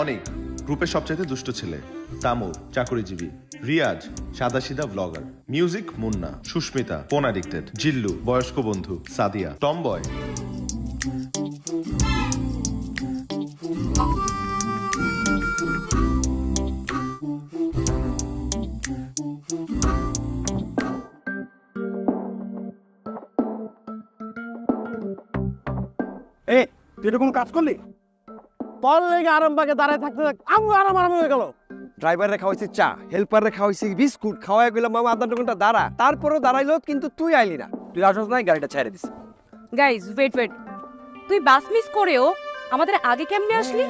অনেক গ্রুপের সবচাইতে দুষ্ট ছেলে, তামুর চাকরিজীবী, রিয়াজ সাদাসিধা blogger, music Munna, Sushmita phone addicted, Jillu বয়স্ক বন্ধু, সাদিয়া টমবয়। তুই এরকম কাজ করলি? তোর লেগে আরামবাগে দাঁড়ায় থাকতে আমু আরাম হয়ে গেল। ড্রাইভারে খাওয়াইছি চা, হেল্পারে খাওয়াইছি বিস্কুট, খাওয়াই গেলাম মামা আধা ঘন্টা দাঁড়া, তারপরও দাঁড়াইলো কিন্তু তুই আইলি না। তুই আসস নাই, গাড়িটা ছেড়ে দিস। গাইজ ওয়েট তুই বাস মিস করেও আমাদের আগে কেমনে আসলি?